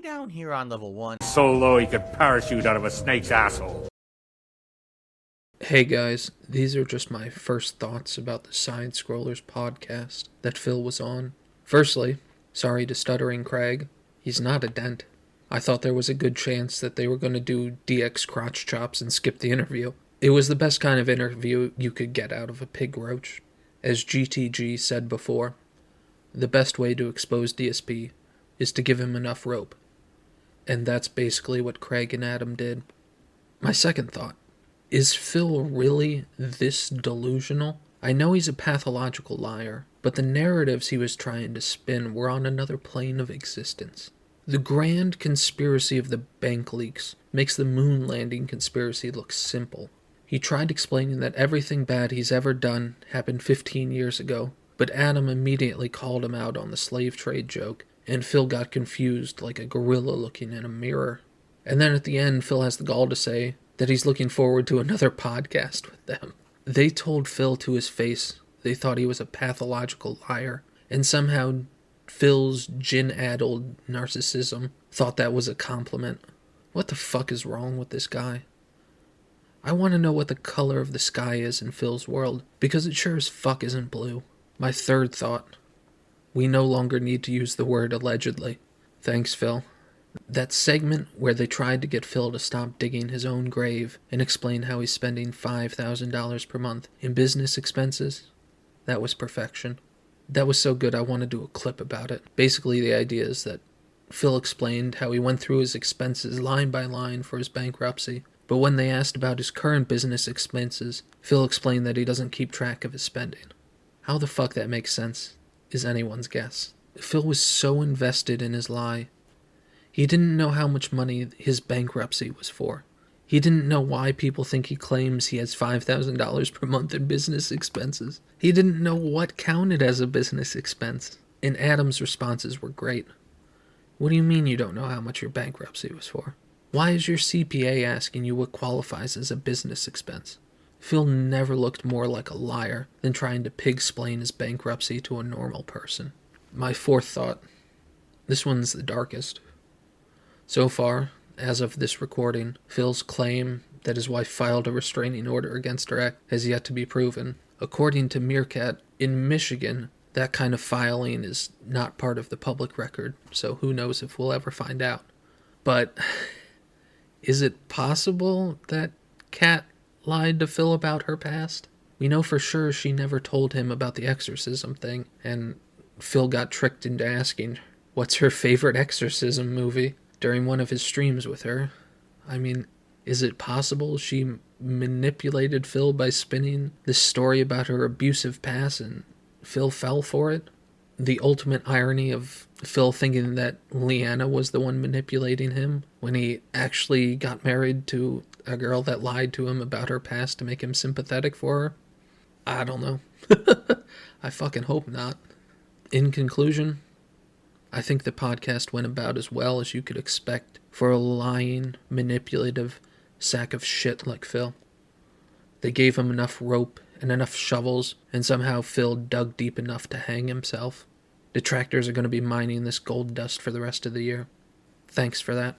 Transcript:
down here on level 1. So low he could parachute out of a snake's asshole. Hey guys, these are just my first thoughts about the Sidescrollers podcast that Phil was on. Firstly, sorry to Stuttering Craig. He's not a dent. I thought there was a good chance that they were going to do DX crotch chops and skip the interview. It was the best kind of interview you could get out of a pig roach. As GTG said before, the best way to expose DSP is to give him enough rope. And that's basically what Craig and Adam did. My second thought, is Phil really this delusional? I know he's a pathological liar, but the narratives he was trying to spin were on another plane of existence. The grand conspiracy of the bank leaks makes the moon landing conspiracy look simple. He tried explaining that everything bad he's ever done happened 15 years ago, but Adam immediately called him out on the slave trade joke, and Phil got confused like a gorilla looking in a mirror. And then at the end, Phil has the gall to say that he's looking forward to another podcast with them. They told Phil to his face they thought he was a pathological liar, and somehow Phil's gin-addled narcissism thought that was a compliment. What the fuck is wrong with this guy? I want to know what the color of the sky is in Phil's world, because it sure as fuck isn't blue. My third thought, we no longer need to use the word allegedly. Thanks, Phil. That segment where they tried to get Phil to stop digging his own grave and explain how he's spending $5,000 per month in business expenses, that was perfection. That was so good I want to do a clip about it. Basically, the idea is that Phil explained how he went through his expenses line by line for his bankruptcy, but when they asked about his current business expenses, Phil explained that he doesn't keep track of his spending. How the fuck that makes sense is anyone's guess. Phil was so invested in his lie. He didn't know how much money his bankruptcy was for. He didn't know why people think he claims he has $5,000 per month in business expenses. He didn't know what counted as a business expense. And Adam's responses were great. What do you mean you don't know how much your bankruptcy was for? Why is your CPA asking you what qualifies as a business expense? Phil never looked more like a liar than trying to pig-splain his bankruptcy to a normal person. My fourth thought. This one's the darkest. So far, as of this recording, Phil's claim that his wife filed a restraining order against her ex has yet to be proven. According to Meerkat, in Michigan, that kind of filing is not part of the public record, so who knows if we'll ever find out. But is it possible that Kat lied to Phil about her past? We know for sure she never told him about the exorcism thing, and Phil got tricked into asking what's her favorite exorcism movie during one of his streams with her. I mean, is it possible she manipulated Phil by spinning this story about her abusive past and Phil fell for it? The ultimate irony of Phil thinking that Leanna was the one manipulating him when he actually got married to a girl that lied to him about her past to make him sympathetic for her? I don't know. I fucking hope not. In conclusion, I think the podcast went about as well as you could expect for a lying, manipulative sack of shit like Phil. They gave him enough rope and enough shovels, and somehow Phil dug deep enough to hang himself. Detractors are going to be mining this gold dust for the rest of the year. Thanks for that.